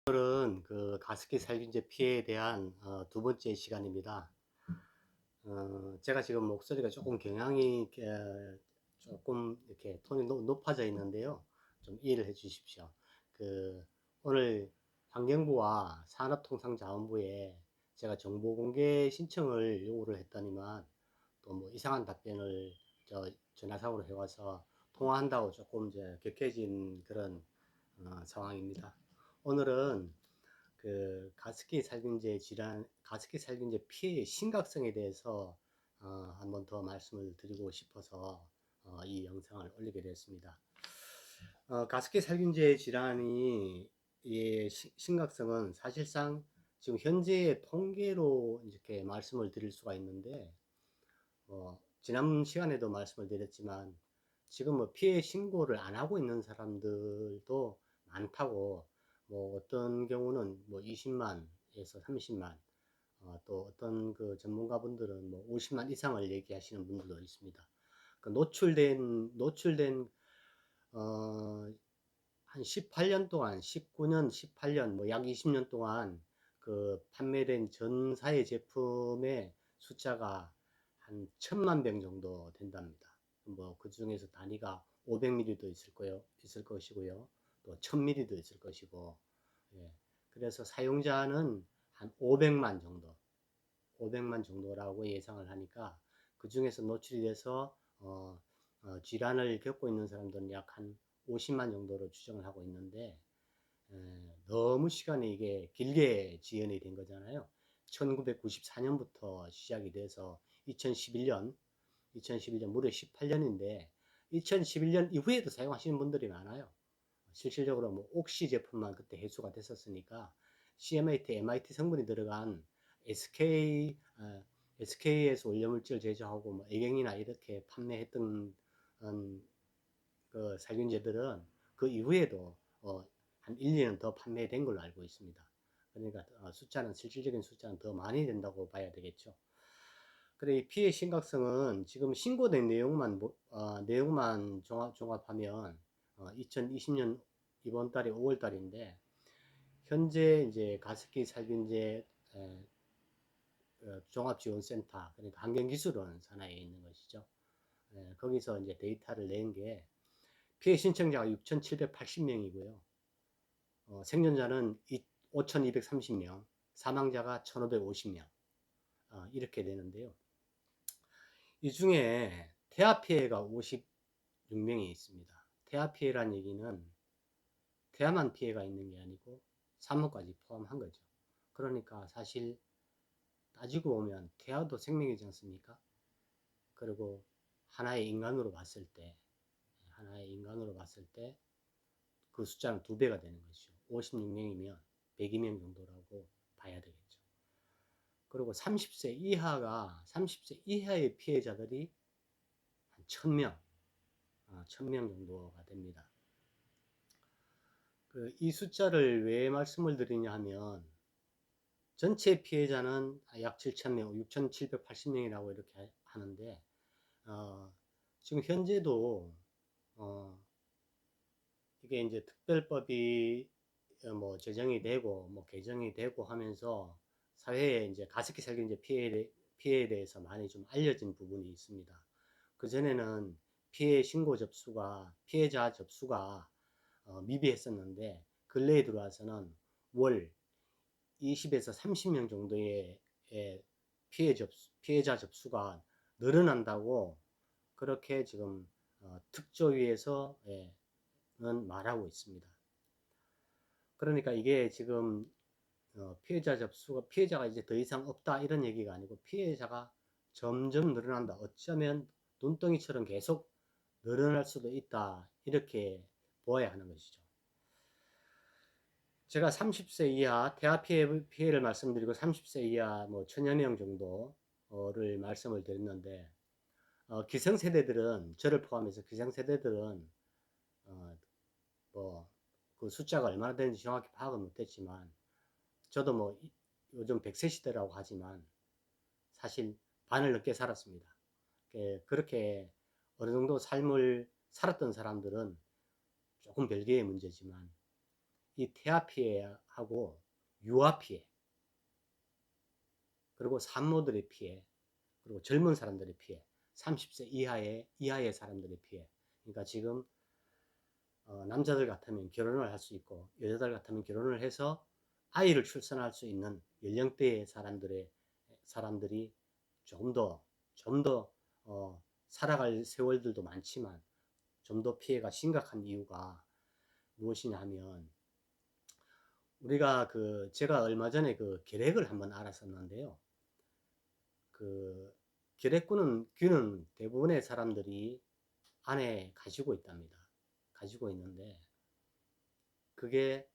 오늘은 그 가습기 살균제 피해에 대한 두 번째 시간입니다. 제가 지금 목소리가 조금 경향이 조금 이렇게 톤이 높아져 있는데요. 좀 이해를 해 주십시오. 그 오늘 환경부와 산업통상자원부에 제가 정보 공개 신청을 요구를 했더니만 또 뭐 이상한 답변을 전화상으로 해와서 통화한다고 조금 이제 격해진 그런 상황입니다. 오늘은 그 가습기 살균제 질환, 가습기 살균제 피해의 심각성에 대해서 한번 더 말씀을 드리고 싶어서 이 영상을 올리게 되었습니다. 가습기 살균제 질환이 의 심각성은 사실상 지금 현재의 통계로 이렇게 말씀을 드릴 수가 있는데, 지난 시간에도 말씀을 드렸지만 지금 뭐 피해 신고를 안 하고 있는 사람들도 많다고, 뭐 어떤 경우는 뭐 20만에서 30만, 또 어떤 그 전문가분들은 뭐 50만 이상을 얘기하시는 분들도 있습니다. 그 노출된 어, 한 18년 동안, 19년, 18년, 뭐 약 20년 동안 그 판매된 전사의 제품의 숫자가 한 1000만 병 정도 된답니다. 뭐 그 중에서 단위가 500ml도 있을 것이고요. 또 1000ml도 있을 것이고, 예. 그래서 사용자는 한 500만 정도, 500만 정도라고 예상을 하니까 그 중에서 노출이 돼서 질환을 겪고 있는 사람들은 약 한 50만 정도로 추정을 하고 있는데, 너무 시간이 이게 길게 지연이 된 거잖아요. 1994년부터 시작이 돼서 2011년, 2011년 무려 18년인데 2011년 이후에도 사용하시는 분들이 많아요. 실질적으로 뭐 옥시 제품만 그때 해수가 됐었으니까 CMAT, MIT 성분이 들어간 SK, SK에서 원료물질 제조하고 뭐 애경이나 이렇게 판매했던 그 살균제들은 그 이후에도 한 1, 2년 더 판매된 걸로 알고 있습니다. 그러니까 실질적인 숫자는 더 많이 된다고 봐야 되겠죠. 그래, 이 피해 심각성은 지금 신고된 내용만 종합하면 2020년 이번 달이 5월 달인데 현재 이제 가습기 살균제 종합지원센터, 그러니까 환경기술원 산하에 있는 것이죠. 거기서 이제 데이터를 낸 게 피해 신청자가 6,780명이고요. 생존자는 5,230명, 사망자가 1,550명, 이렇게 되는데요. 이 중에 태아 피해가 56명이 있습니다. 태아 피해란 얘기는 태아만 피해가 있는 게 아니고 산모까지 포함한 거죠. 그러니까 사실 따지고 보면 태아도 생명이지 않습니까? 그리고 하나의 인간으로 봤을 때, 그 숫자는 두 배가 되는 것이죠. 56명이면 102명 정도라고 봐야 되겠죠. 그리고 30세 이하의 피해자들이 한 1000명, 1000명 정도가 됩니다. 이 숫자를 왜 말씀을 드리냐 하면 전체 피해자는 약 7,000명, 6,780명이라고 이렇게 하는데, 지금 현재도 이게 이제 특별법이 뭐 제정이 되고 뭐 개정이 되고 하면서 사회에 이제 가습기 살균제 피해에 대해서 많이 좀 알려진 부분이 있습니다. 그전에는 피해자 접수가 미비했었는데 근래에 들어와서는 월 20에서 30명 정도의 피해자 접수가 늘어난다고 그렇게 지금 특조위에서 말하고 있습니다. 그러니까 이게 지금 피해자가 이제 더 이상 없다 이런 얘기가 아니고 피해자가 점점 늘어난다. 어쩌면 눈덩이처럼 계속 늘어날 수도 있다. 이렇게 보아야 하는 것이죠. 제가 30세 이하 태아 피해를 말씀드리고 30세 이하 뭐 1000여 명 정도를 말씀을 드렸는데, 기성세대들은 저를 포함해서 기성세대들은 뭐 그 숫자가 얼마나 되는지 정확히 파악은 못했지만 저도 뭐 요즘 100세 시대라고 하지만 사실 반을 넘게 살았습니다. 그렇게 어느 정도 삶을 살았던 사람들은 조금 별개의 문제지만 이 태아 피해하고 유아 피해, 그리고 산모들의 피해, 그리고 젊은 사람들의 피해, 30세 이하의 사람들의 피해. 그러니까 지금 남자들 같으면 결혼을 할 수 있고 여자들 같으면 결혼을 해서 아이를 출산할 수 있는 연령대의 사람들이 좀 더 살아갈 세월들도 많지만 좀 더 피해가 심각한 이유가 무엇이냐 하면, 우리가 제가 얼마 전에 결핵을 한번 알았었는데요. 그 결핵균은 대부분의 사람들이 안에 가지고 있답니다. 가지고 있는데 그게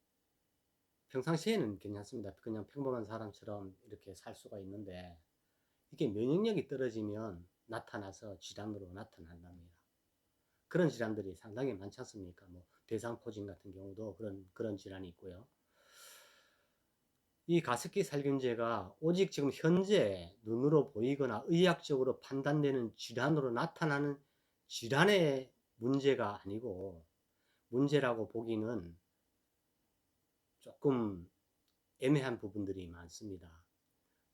평상시에는 괜찮습니다. 그냥 평범한 사람처럼 이렇게 살 수가 있는데 이게 면역력이 떨어지면 나타나서 질환으로 나타난답니다. 그런 질환들이 상당히 많지 않습니까? 뭐 대상포진 같은 경우도 그런 질환이 있고요. 이 가습기 살균제가 오직 지금 현재 눈으로 보이거나 의학적으로 판단되는 질환으로 나타나는 질환의 문제가 아니고, 문제라고 보기는 조금 애매한 부분들이 많습니다.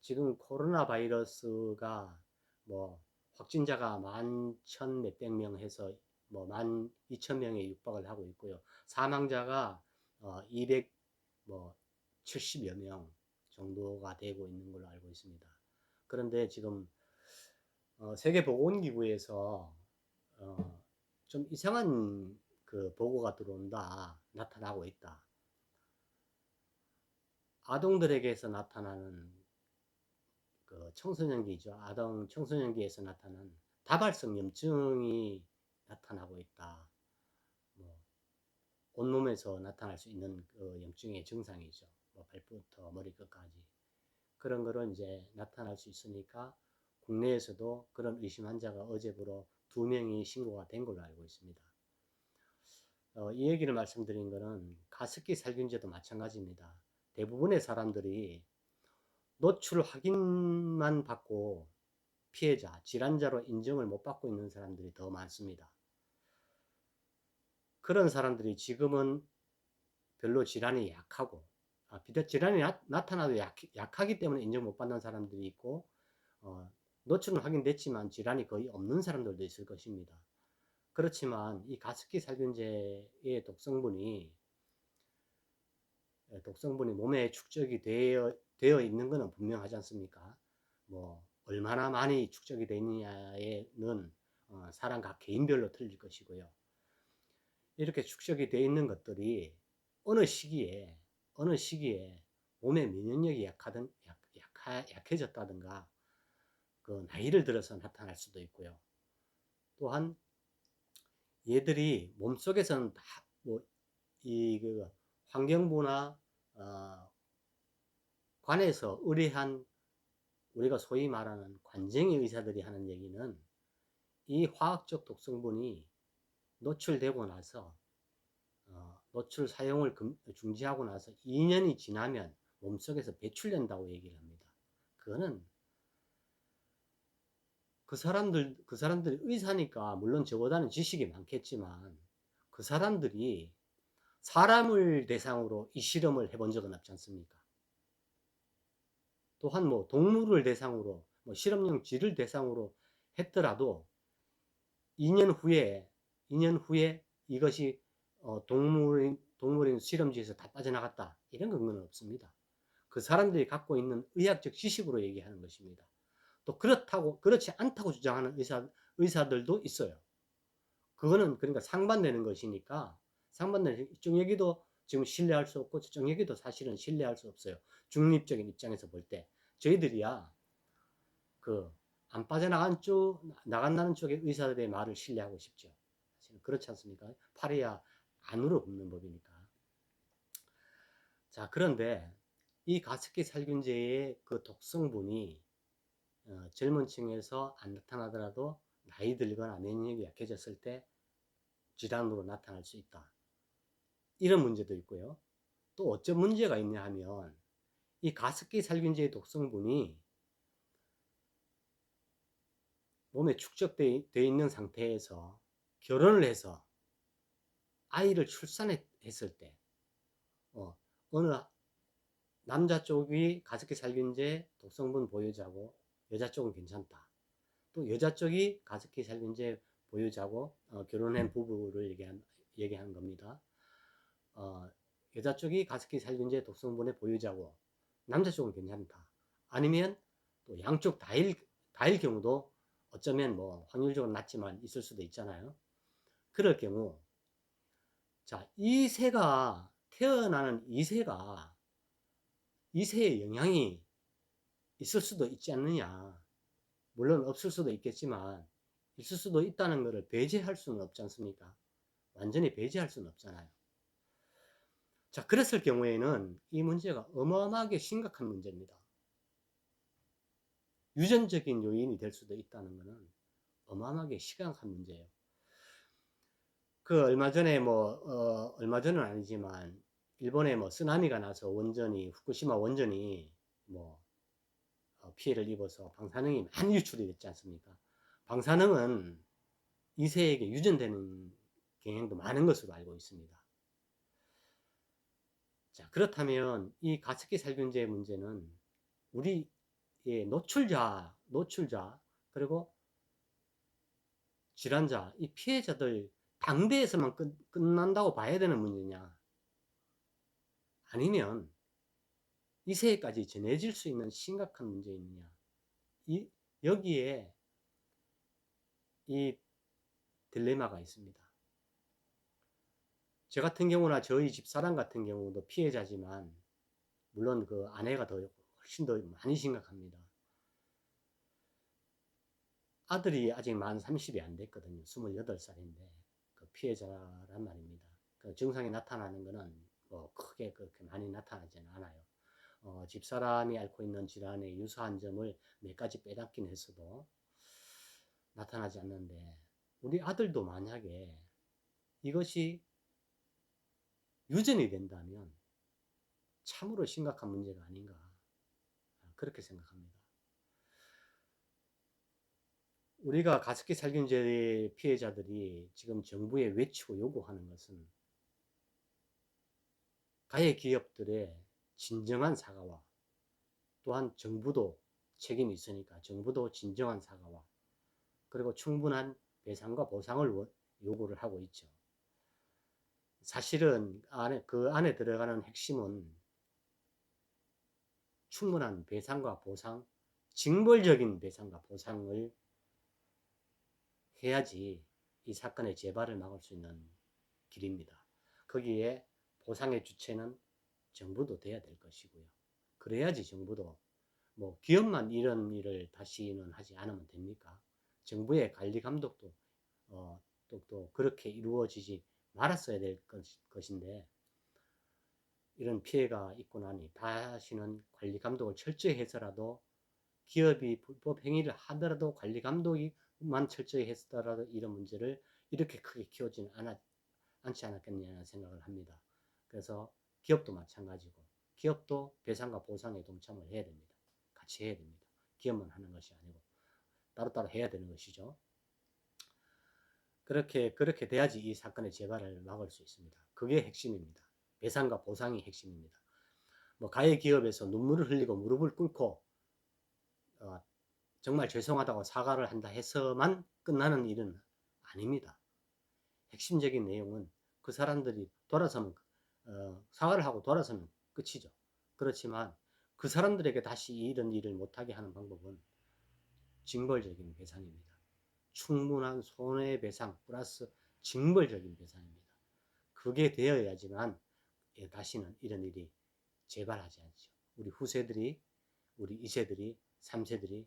지금 코로나 바이러스가 뭐 확진자가 11,000 몇백 명 해서 뭐 12,000명에 육박을 하고 있고요. 사망자가 270여 명 정도가 되고 있는 걸로 알고 있습니다. 그런데 지금 세계보건기구에서 좀 이상한 보고가 나타나고 있다. 아동들에게서 나타나는 청소년기죠. 아동 청소년기에서 나타난 다발성 염증이 나타나고 있다. 뭐 온몸에서 나타날 수 있는 염증의 증상이죠. 뭐 발부터 머리끝까지 그런 거는 이제 나타날 수 있으니까 국내에서도 그런 의심 환자가 어제부로 2명이 신고가 된 걸로 알고 있습니다. 이 얘기를 말씀드린 거는 가습기 살균제도 마찬가지입니다. 대부분의 사람들이 노출 확인만 받고 피해자, 질환자로 인정을 못 받고 있는 사람들이 더 많습니다. 그런 사람들이 지금은 별로 질환이 약하고, 질환이 나타나도 약하기 때문에 인정 못 받는 사람들이 있고, 노출은 확인됐지만 질환이 거의 없는 사람들도 있을 것입니다. 그렇지만 이 가습기 살균제의 독성분이 몸에 축적이 되어 있는 것은 분명하지 않습니까? 뭐 얼마나 많이 축적이 되느냐에는 사람 각 개인별로 틀릴 것이고요. 이렇게 축적이 되어 있는 것들이 어느 시기에 몸의 면역력이 약해졌다든가 나이를 들어서 나타날 수도 있고요. 또한 얘들이 몸속에서는 다이 환경부나 관에서 의뢰한 우리가 소위 말하는 관쟁이 의사들이 하는 얘기는, 이 화학적 독성분이 노출되고 나서 노출 사용을 중지하고 나서 2년이 지나면 몸속에서 배출된다고 얘기를 합니다. 그거는 그 사람들이 의사니까 물론 저보다는 지식이 많겠지만 그 사람들이 사람을 대상으로 이 실험을 해본 적은 없지 않습니까? 또한 뭐 동물을 대상으로 실험용 쥐를 대상으로 했더라도 2년 후에 이것이 동물인 실험지에서 다 빠져나갔다, 이런 근거는 없습니다. 그 사람들이 갖고 있는 의학적 지식으로 얘기하는 것입니다. 또 그렇지 않다고 주장하는 의사들도 있어요. 그거는 그러니까 상반되는 것이니까, 이쪽 얘기도 지금 신뢰할 수 없고 저쪽 얘기도 사실은 신뢰할 수 없어요. 중립적인 입장에서 볼 때 저희들이야 안 나간다는 쪽의 의사들의 말을 신뢰하고 싶죠. 그렇지 않습니까? 팔이야 안으로 굽는 법이니까. 자, 그런데 이 가습기 살균제의 독성분이 젊은 층에서 안 나타나더라도 나이 들거나免疫력이 약해졌을 때 질환으로 나타날 수 있다, 이런 문제도 있고요. 또 어떤 문제가 있냐 하면, 이 가습기 살균제의 독성분이 몸에 축적되어 있는 상태에서 결혼을 해서 아이를 출산했을 때 어, 어느 남자 쪽이 가습기 살균제 독성분 보유자고 여자 쪽은 괜찮다. 또 여자 쪽이 가습기 살균제 보유자고 결혼한 부부를 얘기한 겁니다. 어, 여자 쪽이 가습기 살균제 독성분의 보유자고 남자 쪽은 괜찮다. 아니면 또 양쪽 다일 경우도 어쩌면 뭐 확률적으로 낮지만 있을 수도 있잖아요. 그럴 경우 자, 태어나는 이세의 영향이 있을 수도 있지 않느냐. 물론 없을 수도 있겠지만 있을 수도 있다는 것을 배제할 수는 없지 않습니까? 완전히 배제할 수는 없잖아요. 자, 그랬을 경우에는 이 문제가 어마어마하게 심각한 문제입니다. 유전적인 요인이 될 수도 있다는 것은 어마어마하게 심각한 문제예요. 얼마 전은 아니지만 일본에 뭐 쓰나미가 나서 후쿠시마 원전이 뭐 피해를 입어서 방사능이 많이 유출이 됐지 않습니까? 방사능은 이세에게 유전되는 경향도 많은 것으로 알고 있습니다. 자, 그렇다면 이 가습기 살균제 문제는 우리의 노출자, 그리고 질환자, 이 피해자들 당대에서만 끝난다고 봐야 되는 문제냐? 아니면 이세까지 전해질 수 있는 심각한 문제이느냐? 여기에 이 딜레마가 있습니다. 저 같은 경우나 저희 집사람 같은 경우도 피해자지만 물론 그 아내가 훨씬 더 많이 심각합니다. 아들이 아직 만 30이 안 됐거든요. 28살인데 그 피해자란 말입니다. 그 증상이 나타나는 것은 뭐 크게 그렇게 많이 나타나지는 않아요. 집사람이 앓고 있는 질환의 유사한 점을 몇 가지 빼닫긴 했어도 나타나지 않는데 우리 아들도 만약에 이것이 유전이 된다면 참으로 심각한 문제가 아닌가 그렇게 생각합니다. 우리가 가습기 살균제 피해자들이 지금 정부에 외치고 요구하는 것은 가해 기업들의 진정한 사과와 또한 정부도 책임이 있으니까 정부도 진정한 사과와 그리고 충분한 배상과 보상을 요구를 하고 있죠. 사실은 그 안에 들어가는 핵심은 충분한 배상과 보상, 징벌적인 배상과 보상을 해야지 이 사건의 재발을 막을 수 있는 길입니다. 거기에 보상의 주체는 정부도 돼야 될 것이고요. 그래야지 정부도 뭐 기업만 이런 일을 다시는 하지 않으면 됩니까? 정부의 관리 감독도 또 그렇게 이루어지지 말았어야 될 것인데 이런 피해가 있고 나니 다시는 관리 감독을 철저히 해서라도 기업이 불법 행위를 하더라도 관리 감독만 철저히 했더라도 이런 문제를 이렇게 크게 키우지는 않지 않았겠냐는 생각을 합니다. 그래서 기업도 마찬가지고 기업도 배상과 보상에 동참을 해야 됩니다. 같이 해야 됩니다. 기업만 하는 것이 아니고 따로따로 해야 되는 것이죠. 그렇게 돼야지 이 사건의 재발을 막을 수 있습니다. 그게 핵심입니다. 배상과 보상이 핵심입니다. 뭐 가해 기업에서 눈물을 흘리고 무릎을 꿇고 정말 죄송하다고 사과를 한다 해서만 끝나는 일은 아닙니다. 핵심적인 내용은 그 사람들이 돌아서면 사과를 하고 돌아서면 끝이죠. 그렇지만 그 사람들에게 다시 이런 일을 못하게 하는 방법은 징벌적인 배상입니다. 충분한 손해배상 플러스 징벌적인 배상입니다. 그게 되어야지만 다시는 이런 일이 재발하지 않죠. 우리 후세들이 우리 2세들이 3세들이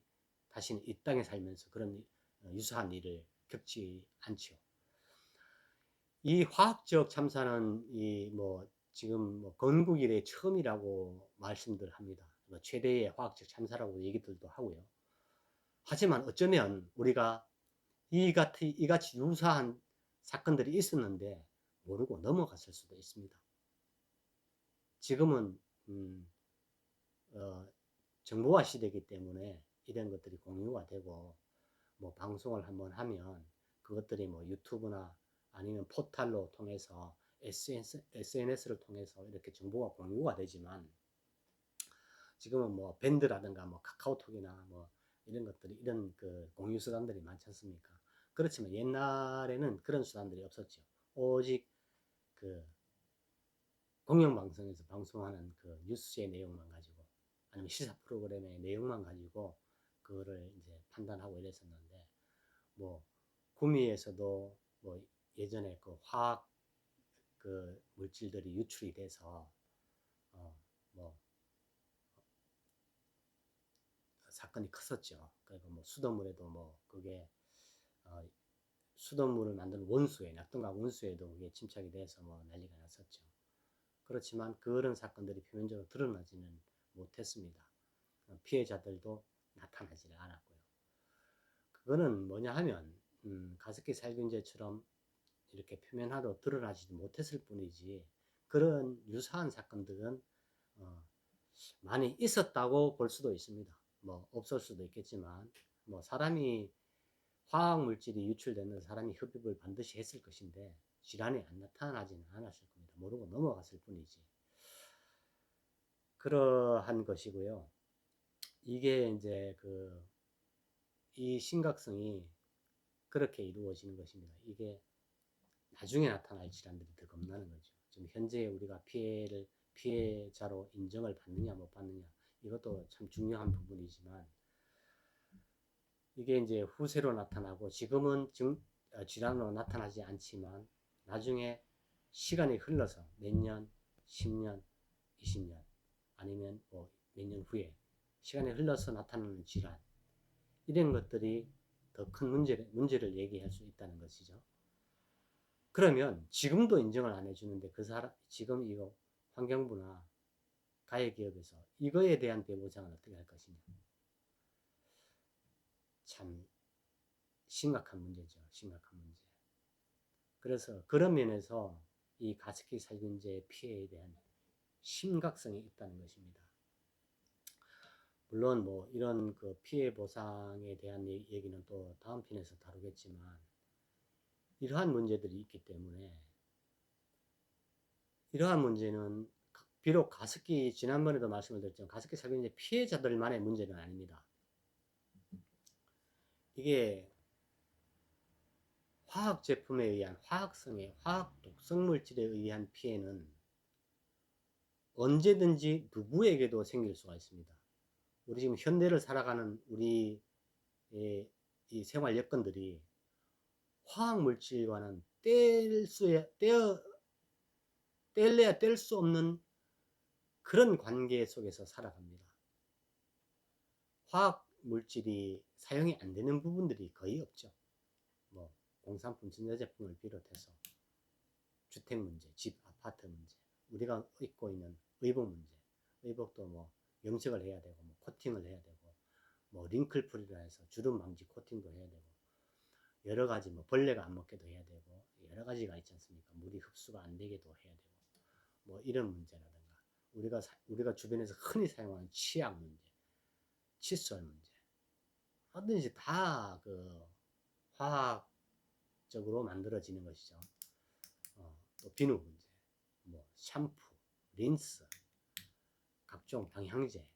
다시는 이 땅에 살면서 그런 유사한 일을 겪지 않죠. 이 화학적 참사는 지금 건국 이래 처음이라고 말씀들 합니다. 최대의 화학적 참사라고 얘기들도 하고요. 하지만 어쩌면 우리가 이같이 유사한 사건들이 있었는데 모르고 넘어갔을 수도 있습니다. 지금은 정보화 시대이기 때문에 이런 것들이 공유가 되고 뭐 방송을 한번 하면 그것들이 뭐 유튜브나 아니면 포탈로 통해서 SNS를 통해서 이렇게 정보가 공유가 되지만 지금은 뭐 밴드라든가 뭐 카카오톡이나 뭐 이런 것들이 이런 그 공유 수단들이 많지 않습니까? 그렇지만 옛날에는 그런 수단들이 없었죠. 오직 그 공영방송에서 방송하는 그 뉴스의 내용만 가지고 아니면 시사 프로그램의 내용만 가지고 그거를 이제 판단하고 이랬었는데 뭐 구미에서도 뭐 예전에 그 화학 그 물질들이 유출이 돼서 뭐 사건이 컸었죠. 그리고 뭐 수돗물에도 뭐 그게 어 수돗물을 만드는 원수에 낙동강 원수에도 그게 침착이 돼서 뭐 난리가 났었죠. 그렇지만 그런 사건들이 표면적으로 드러나지는 못했습니다. 피해자들도 나타나지 않았고요. 그거는 뭐냐 하면 가습기 살균제처럼 이렇게 표면화로 드러나지 못했을 뿐이지 그런 유사한 사건들은 많이 있었다고 볼 수도 있습니다. 뭐 없을 수도 있겠지만 뭐 사람이 화학 물질이 유출되는 사람이 흡입을 반드시 했을 것인데 질환이 안 나타나지는 않았을 겁니다. 모르고 넘어갔을 뿐이지. 그러한 것이고요. 이게 이제 이 심각성이 그렇게 이루어지는 것입니다. 이게 나중에 나타날 질환들이 더 겁나는 거죠. 지금 현재 우리가 피해자로 인정을 받느냐 못 받느냐 이것도 참 중요한 부분이지만 이게 이제 후세로 나타나고 지금은 질환으로 나타나지 않지만 나중에 시간이 흘러서 몇 년, 10년, 20년 아니면 뭐 몇 년 후에 시간이 흘러서 나타나는 질환 이런 것들이 더 큰 문제를 얘기할 수 있다는 것이죠. 그러면 지금도 인정을 안 해주는데 지금 이거 환경부나 가해기업에서 이거에 대한 대보장은 어떻게 할 것이냐. 참 심각한 문제죠. 심각한 문제. 그래서 그런 면에서 이 가습기 살균제 피해에 대한 심각성이 있다는 것입니다. 물론 뭐 이런 그 피해 보상에 대한 얘기는 또 다음 편에서 다루겠지만 이러한 문제들이 있기 때문에 이러한 문제는 비록 지난번에도 말씀을 드렸지만 가습기 살균제 피해자들만의 문제는 아닙니다. 이게 화학 제품에 의한 화학 독성 물질에 의한 피해는 언제든지 누구에게도 생길 수가 있습니다. 우리 지금 현대를 살아가는 우리의 이 생활 여건들이 화학 물질과는 뗄래야 뗄 수 없는 그런 관계 속에서 살아갑니다. 화학 물질이 사용이 안 되는 부분들이 거의 없죠. 뭐 공산품, 전자제품을 비롯해서 주택 문제, 집, 아파트 문제, 우리가 입고 있는 의복 문제, 의복도 뭐 염색을 해야 되고, 뭐 코팅을 해야 되고, 뭐 링클풀이라 해서 주름 방지 코팅도 해야 되고, 여러 가지 뭐 벌레가 안 먹게도 해야 되고, 여러 가지가 있지 않습니까? 물이 흡수가 안 되게도 해야 되고, 뭐 이런 문제라든가, 우리가 주변에서 흔히 사용하는 치약 문제, 칫솔 문제, 뭐든지 다 화학적으로 만들어지는 것이죠. 또 비누 문제, 뭐 샴푸, 린스, 각종 방향제,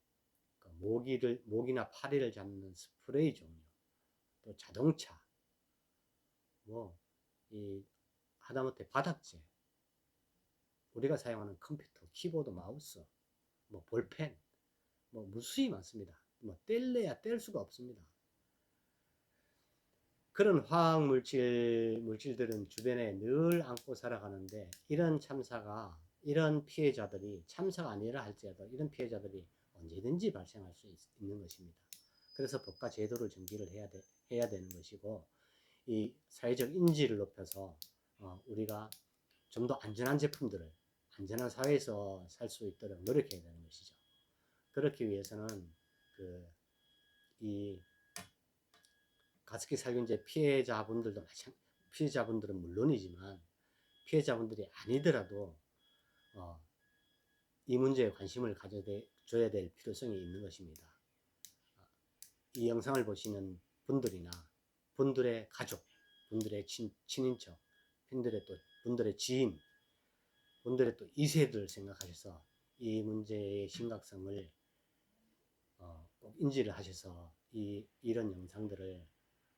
모기나 파리를 잡는 스프레이 종류, 또 자동차, 하다못해 바닥재, 우리가 사용하는 컴퓨터, 키보드, 마우스, 뭐 볼펜, 뭐 무수히 많습니다. 뭐 뗄래야 뗄 수가 없습니다. 그런 화학 물질들은 주변에 늘 안고 살아가는데 이런 피해자들이 참사가 아니라 할지라도 이런 피해자들이 언제든지 발생할 수 있는 것입니다. 그래서 법과 제도를 정비를 해야 되는 것이고 이 사회적 인지를 높여서 우리가 좀 더 안전한 제품들을 안전한 사회에서 살 수 있도록 노력해야 되는 것이죠. 그렇기 위해서는 이 가습기 살균제 피해자분들은 물론이지만 피해자분들이 아니더라도 이 문제에 관심을 가져줘야 될 필요성이 있는 것입니다. 이 영상을 보시는 분들이나 분들의 가족, 분들의 친인척, 분들의 지인 분들의 또 2세를 생각하셔서 이 문제의 심각성을 꼭 인지를 하셔서 이런 영상들을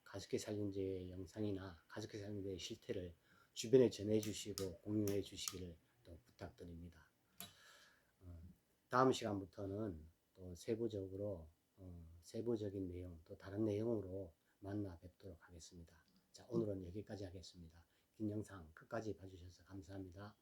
가습기 살균제 영상이나 가습기 살균제의 실태를 주변에 전해 주시고 공유해 주시기를 또 부탁드립니다. 다음 시간부터는 또 세부적인 내용, 또 다른 내용으로 만나 뵙도록 하겠습니다. 자, 오늘은 여기까지 하겠습니다. 긴 영상 끝까지 봐주셔서 감사합니다.